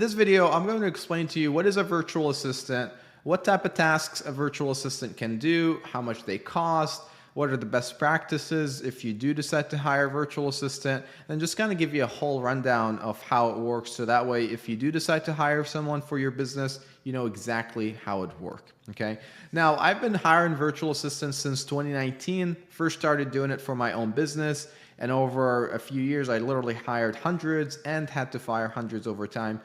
This video, I'm going to explain to you what is a virtual assistant, what type of tasks a virtual assistant can do, how much they cost, what are the best practices if you do decide to hire a virtual assistant, and just kind of give you a whole rundown of how it works. So that way, if you do decide to hire someone for your business, you know exactly how it works. Okay. Now, I've been hiring virtual assistants since 2019. First started doing it for my own business. And over a few years, I literally hired hundreds and had to fire hundreds over time,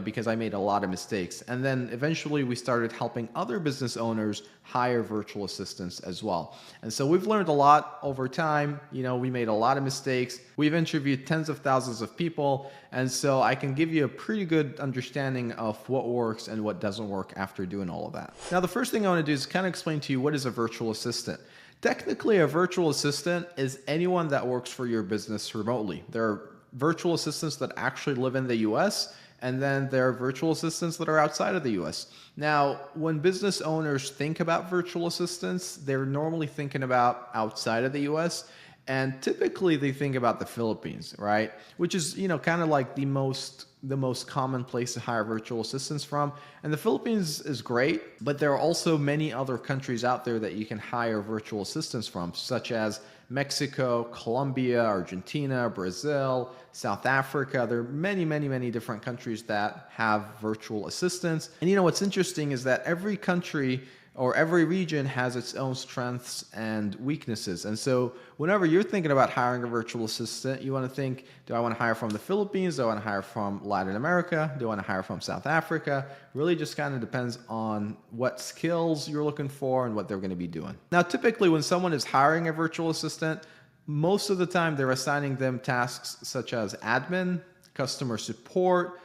because I made a lot of mistakes. And then eventually we started helping other business owners hire virtual assistants as well. And so we've learned a lot over time. We made a lot of mistakes. We've interviewed tens of thousands of people. And so I can give you a pretty good understanding of what works and what doesn't work after doing all of that. Now, the first thing I want to do is kind of explain to you what is a virtual assistant. Technically, a virtual assistant is anyone that works for your business remotely. There are virtual assistants that actually live in the US, and then there are virtual assistants that are outside of the US. Now, when business owners think about virtual assistants, they're normally thinking about outside of the US, and typically they think about the Philippines, right? Which is, kind of like the most common place to hire virtual assistants from. And the Philippines is great, but there are also many other countries out there that you can hire virtual assistants from, such as Mexico, Colombia, Argentina, Brazil, South Africa. There are many, many, many different countries that have virtual assistants. And what's interesting is that every country or every region has its own strengths and weaknesses. And so whenever you're thinking about hiring a virtual assistant, you want to think, do I want to hire from the Philippines? Do I want to hire from Latin America? Do I want to hire from South Africa? Really just kind of depends on what skills you're looking for and what they're going to be doing. Now, typically when someone is hiring a virtual assistant, most of the time they're assigning them tasks such as admin, customer support,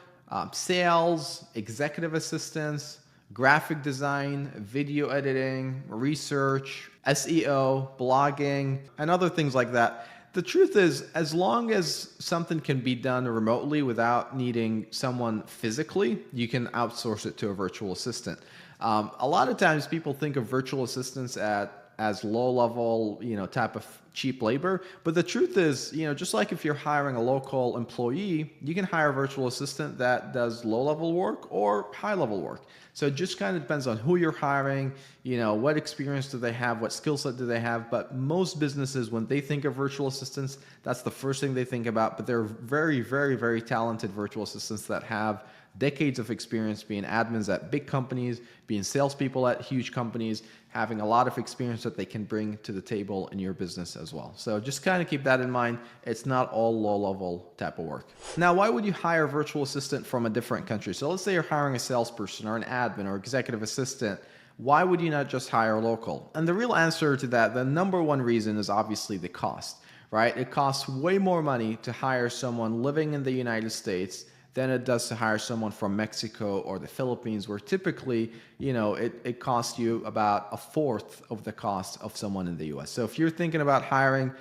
sales, executive assistance, graphic design, video editing, research, SEO, blogging, and other things like that. The truth is, as long as something can be done remotely without needing someone physically, you can outsource it to a virtual assistant. A lot of times people think of virtual assistants as low-level, type of cheap labor. But the truth is, just like if you're hiring a local employee, you can hire a virtual assistant that does low-level work or high-level work. So it just kind of depends on who you're hiring, what experience do they have, what skill set do they have. But most businesses, when they think of virtual assistants, that's the first thing they think about. But they're very, very, very talented virtual assistants that have decades of experience being admins at big companies, being salespeople at huge companies, having a lot of experience that they can bring to the table in your business as well. So just kind of keep that in mind. It's not all low-level type of work. Now, why would you hire a virtual assistant from a different country? So let's say you're hiring a salesperson or an admin or executive assistant. Why would you not just hire local? And the real answer to that, the number one reason is obviously the cost, right? It costs way more money to hire someone living in the United States than it does to hire someone from Mexico or the Philippines, where typically, it costs you about a fourth of the cost of someone in the US. So if you're thinking about hiring,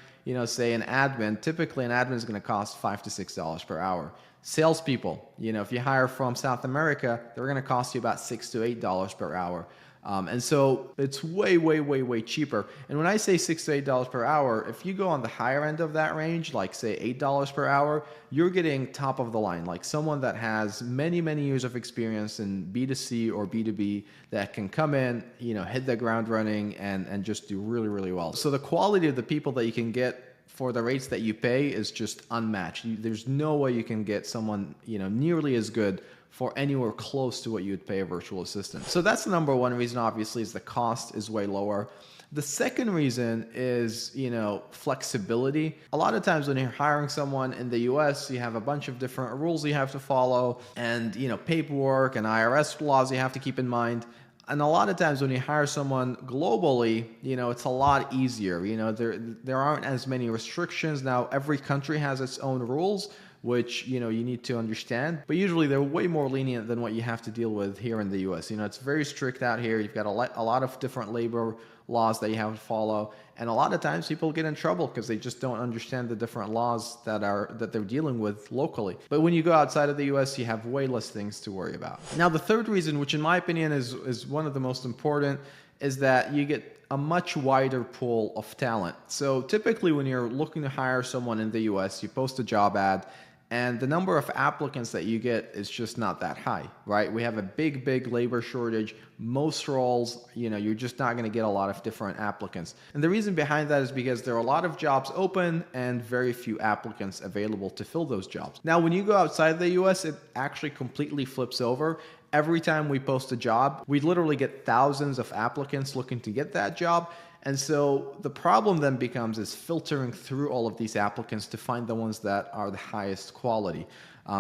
say an admin, typically an admin is going to cost $5 to $6 per hour. Salespeople, if you hire from South America, they're going to cost you about $6 to $8 per hour. And so it's way, way, way, way cheaper. And when I say $6 to $8 per hour, if you go on the higher end of that range, like say $8 per hour, you're getting top of the line, like someone that has many, many years of experience in B2C or B2B that can come in, hit the ground running and just do really, really well. So the quality of the people that you can get for the rates that you pay is just unmatched. There's no way you can get someone, nearly as good for anywhere close to what you would pay a virtual assistant. So that's the number one reason, obviously, is the cost is way lower. The second reason is, flexibility. A lot of times when you're hiring someone in the US, you have a bunch of different rules you have to follow and, paperwork and IRS laws you have to keep in mind. And a lot of times when you hire someone globally, it's a lot easier. There aren't as many restrictions. Now, every country has its own rules, which, you need to understand. But usually they're way more lenient than what you have to deal with here in the US. It's very strict out here. You've got a lot of different labor laws that you have to follow. And a lot of times people get in trouble because they just don't understand the different laws that they're dealing with locally. But when you go outside of the US, you have way less things to worry about. Now, the third reason, which in my opinion is one of the most important, is that you get a much wider pool of talent. So typically when you're looking to hire someone in the US, you post a job ad and the number of applicants that you get is just not that high, right? We have a big labor shortage. Most roles, you're just not going to get a lot of different applicants. And the reason behind that is because there are a lot of jobs open and very few applicants available to fill those jobs. Now, when you go outside the US, it actually completely flips over. Every time we post a job, we literally get thousands of applicants looking to get that job. And so the problem then becomes is filtering through all of these applicants to find the ones that are the highest quality.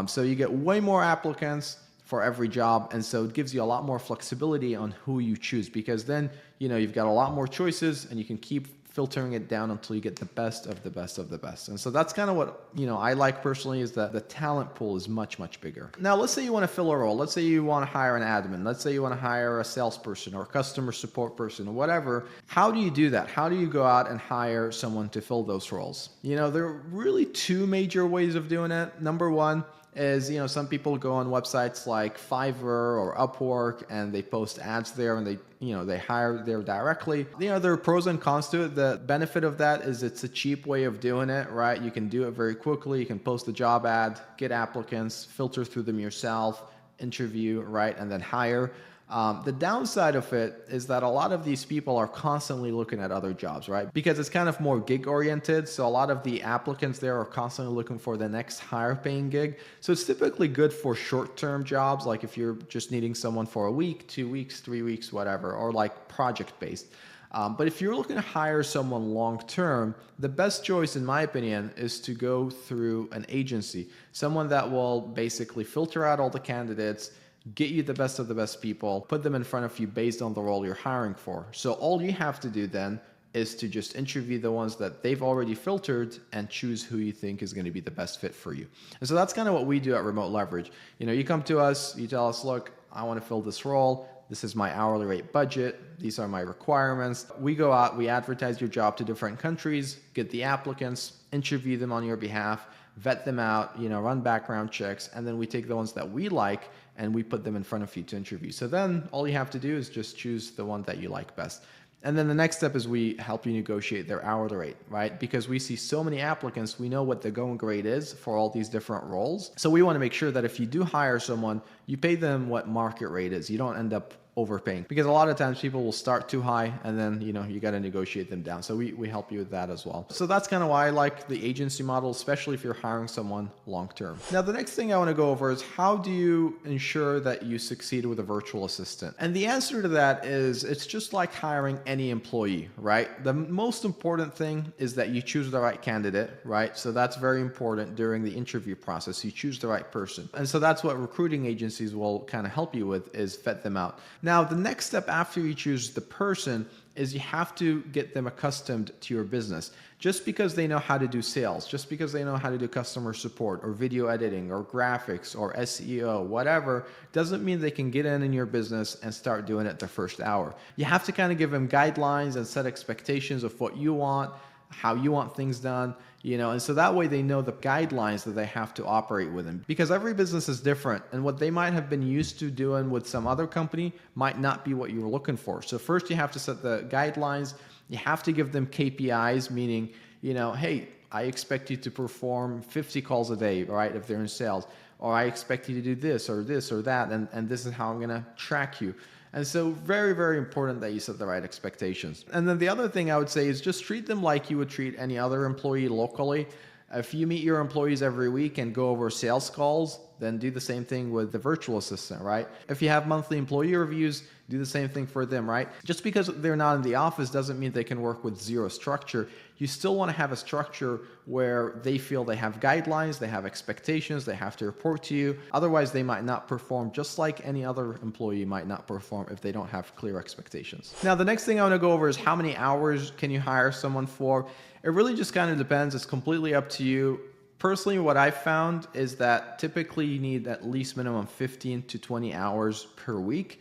So you get way more applicants for every job, and so it gives you a lot more flexibility on who you choose, because then you've got a lot more choices and you can keep filtering it down until you get the best of the best of the best. And so that's kind of what I like personally, is that the talent pool is much bigger. Now let's say you want to fill a role. Let's say you want to hire an admin. Let's say you want to hire a salesperson or a customer support person or whatever. How do you do that? How do you go out and hire someone to fill those roles? There are really two major ways of doing it. Number one is, some people go on websites like Fiverr or Upwork and they post ads there, and they hire there directly. There are pros and cons to it. The benefit of that is it's a cheap way of doing it, right? You can do it very quickly. You can post a job ad, get applicants, filter through them yourself, interview, right, and then hire. The downside of it is that a lot of these people are constantly looking at other jobs, right? Because it's kind of more gig oriented. So a lot of the applicants there are constantly looking for the next higher paying gig. So it's typically good for short-term jobs, like if you're just needing someone for a week, 2 weeks, 3 weeks, whatever, or like project-based. But if you're looking to hire someone long-term, the best choice, in my opinion, is to go through an agency, someone that will basically filter out all the candidates, get you the best of the best people, put them in front of you based on the role you're hiring for. So all you have to do then is to just interview the ones that they've already filtered and choose who you think is going to be the best fit for you. And so that's kind of what we do at Remote Leverage. You come to us, you tell us, look, I want to fill this role. This is my hourly rate budget. These are my requirements. We go out, we advertise your job to different countries, get the applicants, interview them on your behalf, vet them out, run background checks, and then we take the ones that we like and we put them in front of you to interview. So then all you have to do is just choose the one that you like best. And then the next step is we help you negotiate their hourly rate, right? Because we see so many applicants, we know what the going rate is for all these different roles. So we want to make sure that if you do hire someone, you pay them what market rate is. You don't end up overpaying, because a lot of times people will start too high and then you got to negotiate them down. So we help you with that as well. So that's kind of why I like the agency model, especially if you're hiring someone long term. Now the next thing I want to go over is, how do you ensure that you succeed with a virtual assistant? And the answer to that is, it's just like hiring any employee, right? The most important thing is that you choose the right candidate, right? So that's very important during the interview process. You choose the right person. And so that's what recruiting agencies will kind of help you with, is vet them out. Now, the next step after you choose the person is you have to get them accustomed to your business. Just because they know how to do sales, just because they know how to do customer support or video editing or graphics or SEO, whatever, doesn't mean they can get in your business and start doing it the first hour. You have to kind of give them guidelines and set expectations of what you want, how you want things done, and so that way they know the guidelines that they have to operate within, because every business is different, and what they might have been used to doing with some other company might not be what you were looking for. So first you have to set the guidelines. You have to give them KPIs, meaning, hey, I expect you to perform 50 calls a day, right? If they're in sales, or I expect you to do this or that, and this is how I'm going to track you. And so very important that you set the right expectations. And then the other thing I would say is just treat them like you would treat any other employee locally. If you meet your employees every week and go over sales calls, then do the same thing with the virtual assistant, right? If you have monthly employee reviews, do the same thing for them, right? Just because they're not in the office doesn't mean they can work with zero structure. You still want to have a structure where they feel they have guidelines, they have expectations, they have to report to you. Otherwise, they might not perform, just like any other employee might not perform if they don't have clear expectations. Now, the next thing I want to go over is, how many hours can you hire someone for? It really just kind of depends. It's completely up to you. Personally, what I've found is that typically you need at least minimum 15 to 20 hours per week.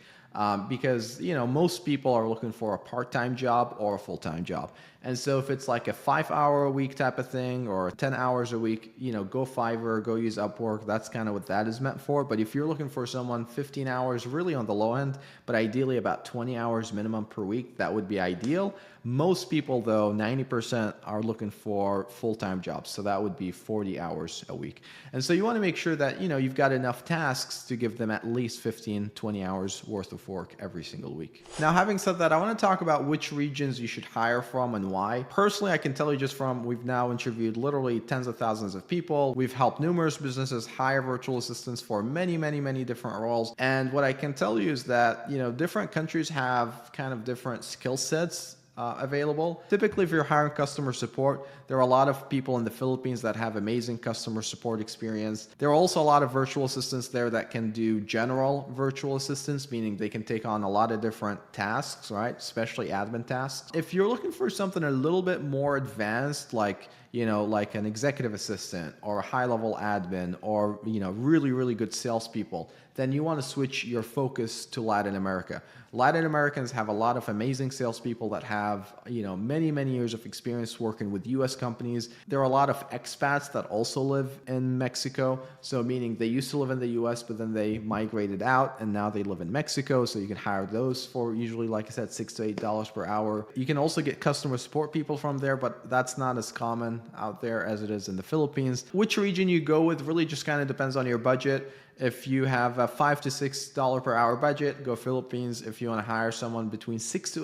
Because most people are looking for a part-time job or a full-time job. And so if it's like a 5 hour a week type of thing or 10 hours a week, go Fiverr, go use Upwork. That's kind of what that is meant for. But if you're looking for someone 15 hours, really on the low end, but ideally about 20 hours minimum per week, that would be ideal. Most people though, 90% are looking for full-time jobs. So that would be 40 hours a week. And so you want to make sure that, you've got enough tasks to give them at least 15, 20 hours worth of work every single week. Now, having said that, I want to talk about which regions you should hire from and why. Personally, I can tell you just from, we've now interviewed literally tens of thousands of people. We've helped numerous businesses hire virtual assistants for many, many, many different roles. And what I can tell you is that, different countries have kind of different skill sets available. Typically, if you're hiring customer support, there are a lot of people in the Philippines that have amazing customer support experience. There are also a lot of virtual assistants there that can do general virtual assistants, meaning they can take on a lot of different tasks, right? Especially admin tasks. If you're looking for something a little bit more advanced, like an executive assistant or a high-level admin or, really, really good salespeople, then you want to switch your focus to Latin America. Latin Americans have a lot of amazing salespeople that have, many, many years of experience working with U.S. companies. There are a lot of expats that also live in Mexico. So meaning they used to live in the U.S., but then they migrated out and now they live in Mexico. So you can hire those for usually, like I said, $6 to $8 per hour. You can also get customer support people from there, but that's not as common out there as it is in the Philippines. Which region you go with really just kind of depends on your budget. If you have a $5 to $6 per hour budget, go Philippines. If you want to hire someone between $6 to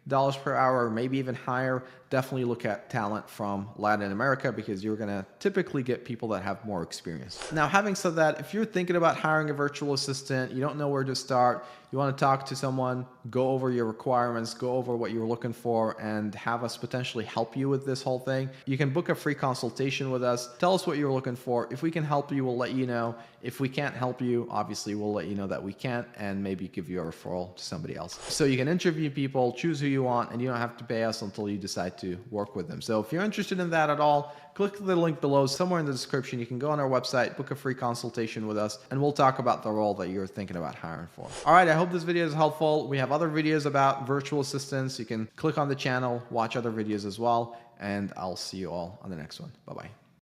$8 per hour, or maybe even higher, definitely look at talent from Latin America because you're going to typically get people that have more experience. Now, having said that, if you're thinking about hiring a virtual assistant, you don't know where to start, you want to talk to someone, go over your requirements, go over what you're looking for, and have us potentially help you with this whole thing, you can book a free consultation with us. Tell us what you're looking for. If we can help you, we'll let you know. If we can't help you, obviously we'll let you know that we can't and maybe give you a referral to somebody else. So you can interview people, choose who you want, and you don't have to pay us until you decide to work with them. So if you're interested in that at all, click the link below. Somewhere in the description, you can go on our website, book a free consultation with us, and we'll talk about the role that you're thinking about hiring for. All right, I hope this video is helpful. We have other videos about virtual assistants. You can click on the channel, watch other videos as well, and I'll see you all on the next one. Bye-bye.